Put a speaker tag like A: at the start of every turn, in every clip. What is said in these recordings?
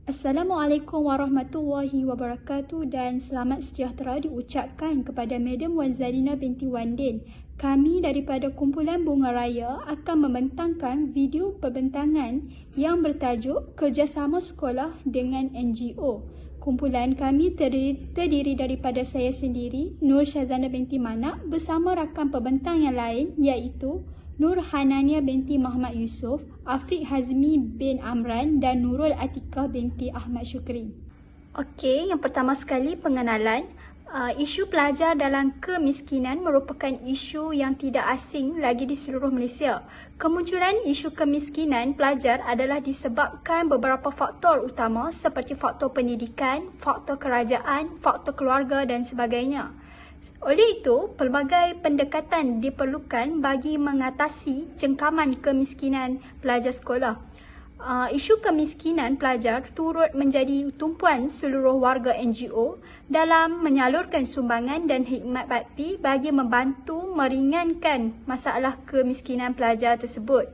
A: Assalamualaikum warahmatullahi wabarakatuh dan selamat sejahtera diucapkan kepada Madam Wan Zalina binti Wandin. Kami daripada Kumpulan Bunga Raya akan membentangkan video perbentangan yang bertajuk Kerjasama Sekolah dengan NGO. Kumpulan kami terdiri daripada saya sendiri, Nur Syazana binti Manak, bersama rakan pembentang yang lain iaitu Nur Hanania binti Muhammad Yusof, Afiq Hazmi bin Amran dan Nurul Atikah binti Ahmad Syukri. Okey, yang pertama sekali pengenalan. Isu pelajar dalam kemiskinan merupakan isu yang tidak asing lagi di seluruh Malaysia. Kemunculan isu kemiskinan pelajar adalah disebabkan beberapa faktor utama seperti faktor pendidikan, faktor kerajaan, faktor keluarga dan sebagainya. Oleh itu, pelbagai pendekatan diperlukan bagi mengatasi cengkaman kemiskinan pelajar sekolah. Isu kemiskinan pelajar turut menjadi tumpuan seluruh warga NGO dalam menyalurkan sumbangan dan khidmat bakti bagi membantu meringankan masalah kemiskinan pelajar tersebut.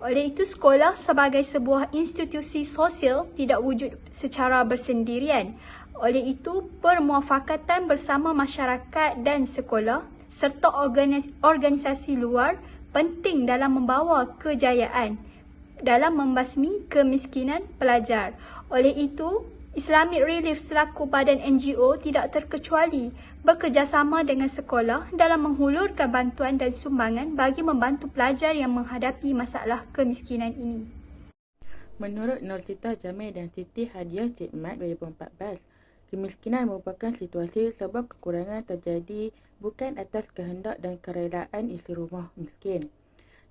A: Oleh itu, sekolah sebagai sebuah institusi sosial tidak wujud secara bersendirian. Oleh itu, permuafakatan bersama masyarakat dan sekolah serta organisasi luar penting dalam membawa kejayaan dalam membasmi kemiskinan pelajar. Oleh itu, Islamic Relief selaku badan NGO tidak terkecuali bekerjasama dengan sekolah dalam menghulurkan bantuan dan sumbangan bagi membantu pelajar yang menghadapi masalah kemiskinan ini.
B: Menurut Nursita Jamil dan Siti Hadiah Cikmat 2014, kemiskinan merupakan situasi sebab kekurangan terjadi bukan atas kehendak dan kerelaan isi rumah miskin.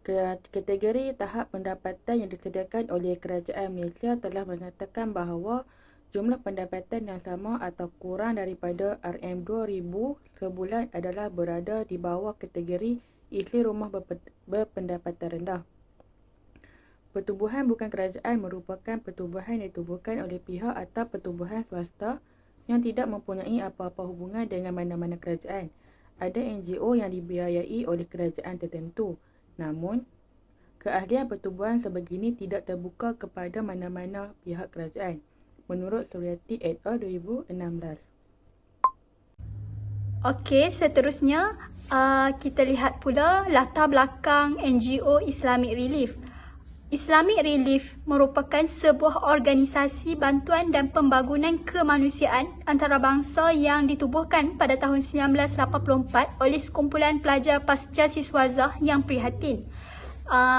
B: Kategori tahap pendapatan yang disediakan oleh kerajaan Malaysia telah mengatakan bahawa jumlah pendapatan yang sama atau kurang daripada RM2,000 sebulan adalah berada di bawah kategori isi rumah berpendapatan rendah. Pertubuhan bukan kerajaan merupakan pertubuhan yang ditubuhkan oleh pihak atau pertubuhan swasta yang tidak mempunyai apa-apa hubungan dengan mana-mana kerajaan. Ada NGO yang dibiayai oleh kerajaan tertentu. Namun, keahlian pertubuhan sebegini tidak terbuka kepada mana-mana pihak kerajaan, menurut Suryati et al. 2016.
A: Okey, seterusnya kita lihat pula latar belakang NGO Islamic Relief. Islamic Relief merupakan sebuah organisasi bantuan dan pembangunan kemanusiaan antarabangsa yang ditubuhkan pada tahun 1984 oleh sekumpulan pelajar pasca siswazah yang prihatin.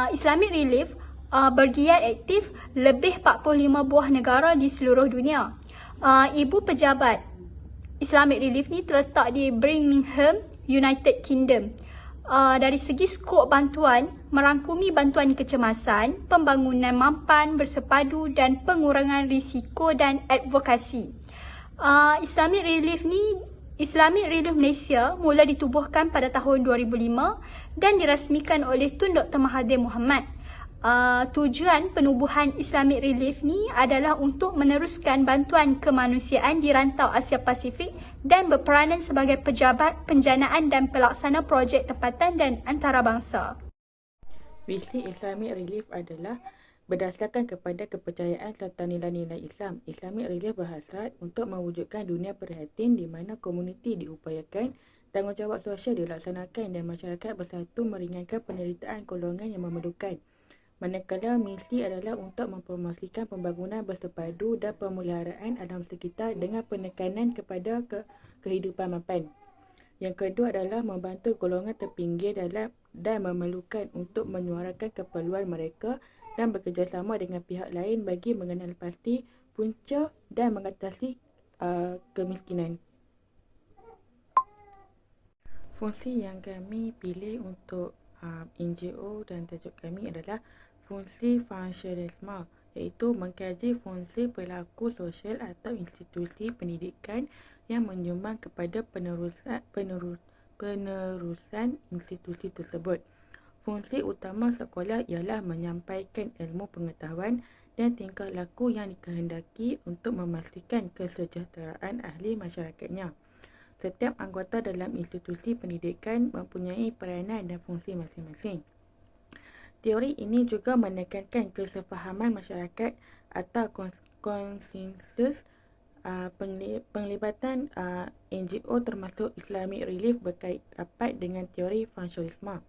A: Islamic Relief bergiat aktif lebih 45 buah negara di seluruh dunia. Ibu pejabat Islamic Relief ni terletak di Birmingham, United Kingdom. Dari segi skop bantuan, merangkumi bantuan kecemasan, pembangunan mampan bersepadu dan pengurangan risiko dan advokasi. Islamic Relief Malaysia mula ditubuhkan pada tahun 2005 dan dirasmikan oleh Tun Dr. Mahathir Mohamad. Tujuan penubuhan Islamic Relief ni adalah untuk meneruskan bantuan kemanusiaan di rantau Asia Pasifik dan berperanan sebagai pejabat penjanaan dan pelaksana projek tempatan dan antarabangsa.
B: Visi Islamic Relief adalah berdasarkan kepada kepercayaan serta nilai-nilai Islam. Islamic Relief berhasrat untuk mewujudkan dunia prihatin di mana komuniti diupayakan, tanggungjawab sosial dilaksanakan dan masyarakat bersatu meringankan penderitaan golongan yang memerlukan. Manakala misi adalah untuk mempromosikan pembangunan bersepadu dan pemeliharaan alam sekitar dengan penekanan kepada kehidupan mampan. Yang kedua adalah membantu golongan terpinggir dan memerlukan untuk menyuarakan keperluan mereka dan bekerjasama dengan pihak lain bagi mengenal pasti punca dan mengatasi kemiskinan. Fungsi yang kami pilih untuk NGO dan tajuk kami adalah fungsi functionalisme, iaitu mengkaji fungsi perilaku sosial atau institusi pendidikan yang menyumbang kepada penerusan institusi tersebut. Fungsi utama sekolah ialah menyampaikan ilmu pengetahuan dan tingkah laku yang dikehendaki untuk memastikan kesejahteraan ahli masyarakatnya. Setiap anggota dalam institusi pendidikan mempunyai peranan dan fungsi masing-masing. Teori ini juga menekankan kesefahaman masyarakat atau konsensus penglibatan NGO termasuk Islamic Relief berkait rapat dengan teori funksialisme.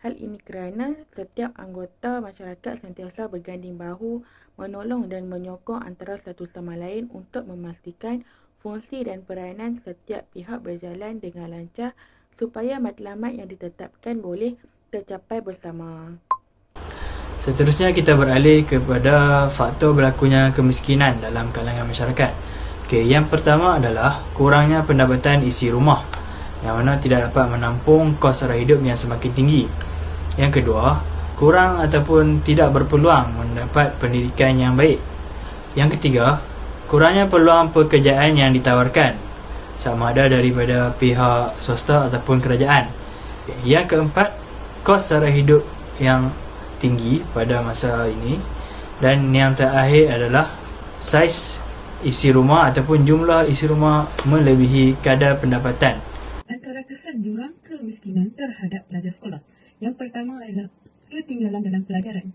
B: Hal ini kerana setiap anggota masyarakat sentiasa berganding bahu, menolong dan menyokong antara satu sama lain untuk memastikan fungsi dan peranan setiap pihak berjalan dengan lancar supaya matlamat yang ditetapkan boleh tercapai bersama.
C: Seterusnya kita beralih kepada faktor berlakunya kemiskinan dalam kalangan masyarakat. Yang pertama adalah kurangnya pendapatan isi rumah, yang mana tidak dapat menampung kos sara hidup yang semakin tinggi. Yang kedua, kurang ataupun tidak berpeluang mendapat pendidikan yang baik. Yang ketiga, kurangnya peluang pekerjaan yang ditawarkan, sama ada daripada pihak swasta ataupun kerajaan. Yang keempat, kos sara hidup yang tinggi pada masa ini. Dan yang terakhir adalah saiz isi rumah ataupun jumlah isi rumah melebihi kadar pendapatan.
D: Antara kesan jurang kemiskinan terhadap pelajar sekolah. Yang pertama adalah ketinggalan dalam pelajaran.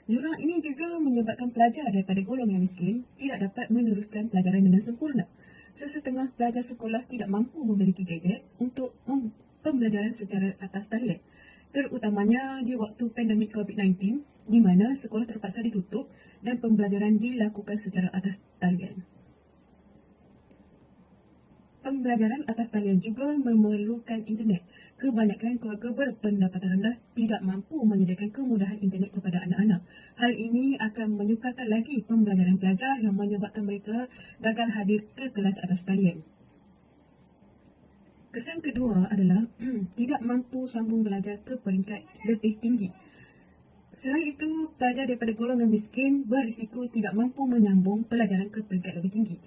D: Jurang ini juga menyebabkan pelajar daripada golongan miskin tidak dapat meneruskan pelajaran dengan sempurna. Sesetengah pelajar sekolah tidak mampu memiliki gadget untuk pembelajaran secara atas talian. Terutamanya di waktu pandemik COVID-19 di mana sekolah terpaksa ditutup dan pembelajaran dilakukan secara atas talian. Pembelajaran atas talian juga memerlukan internet. Kebanyakan keluarga berpendapatan rendah tidak mampu menyediakan kemudahan internet kepada anak-anak. Hal ini akan menyukarkan lagi pembelajaran pelajar yang menyebabkan mereka gagal hadir ke kelas atas talian. Kesan kedua adalah tidak mampu sambung belajar ke peringkat lebih tinggi. Selain itu, pelajar daripada golongan miskin berisiko tidak mampu menyambung pelajaran ke peringkat lebih tinggi.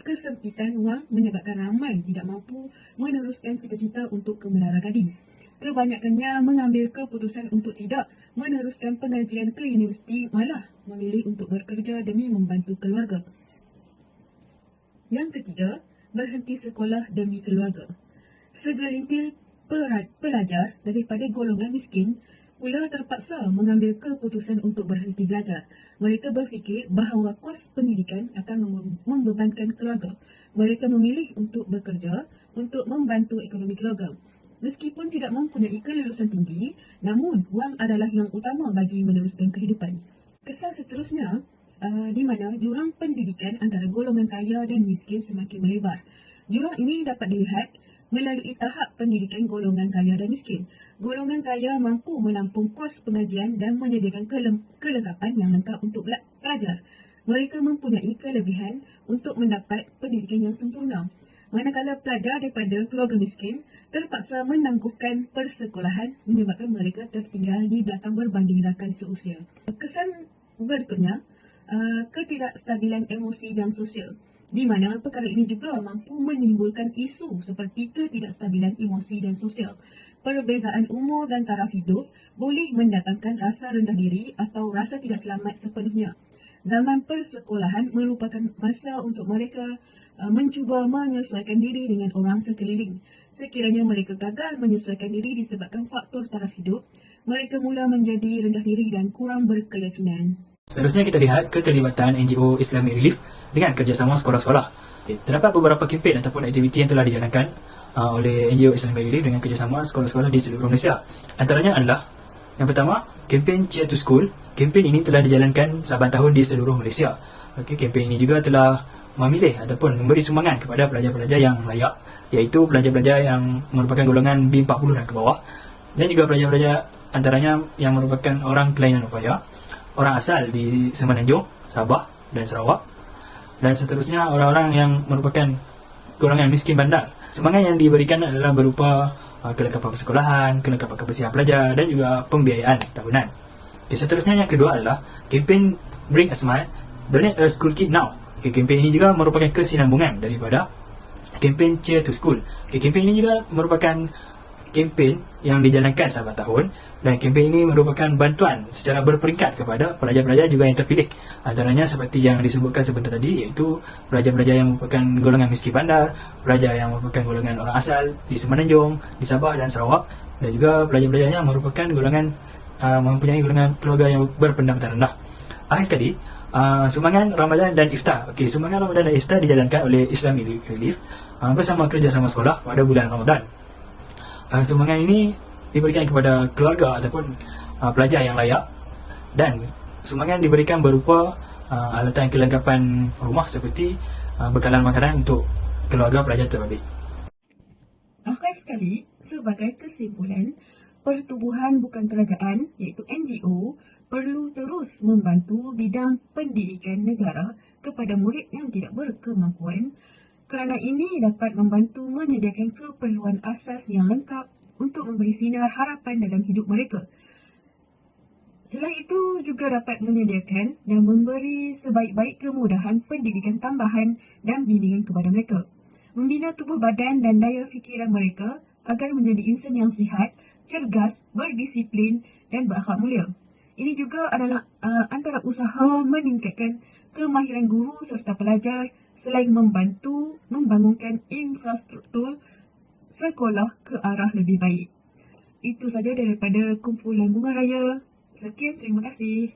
D: Kesempitan wang menyebabkan ramai tidak mampu meneruskan cita-cita untuk ke menara gading. Kebanyakannya mengambil keputusan untuk tidak meneruskan pengajian ke universiti, malah memilih untuk bekerja demi membantu keluarga. Yang ketiga, berhenti sekolah demi keluarga. Segelintir pelajar daripada golongan miskin pula terpaksa mengambil keputusan untuk berhenti belajar. Mereka berfikir bahawa kos pendidikan akan membebankan keluarga. Mereka memilih untuk bekerja untuk membantu ekonomi keluarga. Meskipun tidak mempunyai kelulusan tinggi, namun wang adalah yang utama bagi meneruskan kehidupan. Kesan seterusnya di mana jurang pendidikan antara golongan kaya dan miskin semakin melebar. Jurang ini dapat dilihat melalui tahap pendidikan golongan kaya dan miskin. Golongan kaya mampu menampung kos pengajian dan menyediakan kelengkapan yang lengkap untuk pelajar. Mereka mempunyai kelebihan untuk mendapat pendidikan yang sempurna. Manakala pelajar daripada keluarga miskin terpaksa menangguhkan persekolahan menyebabkan mereka tertinggal di belakang berbanding rakan seusia. Kesan berikutnya, ketidakstabilan emosi dan sosial, di mana perkara ini juga mampu menimbulkan isu seperti ketidakstabilan emosi dan sosial. Perbezaan umur dan taraf hidup boleh mendatangkan rasa rendah diri atau rasa tidak selamat sepenuhnya. Zaman persekolahan merupakan masa untuk mereka mencuba menyesuaikan diri dengan orang sekeliling. Sekiranya mereka gagal menyesuaikan diri disebabkan faktor taraf hidup, mereka mula menjadi rendah diri dan kurang berkeyakinan.
C: Seterusnya kita lihat keterlibatan NGO Islamic Relief dengan kerjasama sekolah-sekolah. Terdapat beberapa kempen ataupun aktiviti yang telah dijalankan oleh NGO Islamic Relief dengan kerjasama sekolah-sekolah di seluruh Malaysia. Antaranya adalah yang pertama, kempen Cheer to School. Kempen ini telah dijalankan saban tahun di seluruh Malaysia. Kempen ini juga telah memilih ataupun memberi sumbangan kepada pelajar-pelajar yang layak, iaitu pelajar-pelajar yang merupakan golongan B40 dan ke bawah, dan juga pelajar-pelajar antaranya yang merupakan orang kelainan upaya, orang asal di Semenanjung, Sabah dan Sarawak, dan seterusnya orang-orang yang merupakan golongan miskin bandar. Sumbangan yang diberikan adalah berupa kelengkapan persekolahan, kelengkapan kebersihan pelajar dan juga pembiayaan tahunan. Seterusnya yang kedua adalah kempen Bring a Smile, Donate a School Kit Now. Kempen ini juga merupakan kesinambungan daripada kempen Cheer to School. Kempen ini juga merupakan kempen yang dijalankan sahabat tahun, dan kempen ini merupakan bantuan secara berperingkat kepada pelajar-pelajar juga yang terpilih. Antaranya seperti yang disebutkan sebentar tadi, iaitu pelajar-pelajar yang merupakan golongan miskin bandar, pelajar yang merupakan golongan orang asal di Semenanjung, di Sabah dan Sarawak, dan juga pelajar-pelajar yang merupakan golongan mempunyai golongan keluarga yang berpendapatan rendah. Akhir sekali, Sumbangan Ramadan dan Iftar. Okey, sumbangan Ramadan dan Iftar dijalankan oleh Islamic Relief bersama kerjasama sekolah pada bulan Ramadan. Sumbangan ini diberikan kepada keluarga ataupun pelajar yang layak, dan sumbangan diberikan berupa alatan kelengkapan rumah seperti bekalan makanan untuk keluarga pelajar terbabit.
D: Akhir sekali, sebagai kesimpulan, pertubuhan bukan kerajaan iaitu NGO perlu terus membantu bidang pendidikan negara kepada murid yang tidak berkemampuan, kerana ini dapat membantu menyediakan keperluan asas yang lengkap untuk memberi sinar harapan dalam hidup mereka. Selain itu juga dapat menyediakan dan memberi sebaik-baik kemudahan pendidikan tambahan dan bimbingan kepada mereka. Membina tubuh badan dan daya fikiran mereka agar menjadi insan yang sihat, cergas, berdisiplin dan berakhlak mulia. Ini juga adalah antara usaha meningkatkan kemahiran guru serta pelajar selain membantu membangunkan infrastruktur sekolah ke arah lebih baik. Itu saja daripada kumpulan Bunga Raya. Sekian, terima kasih.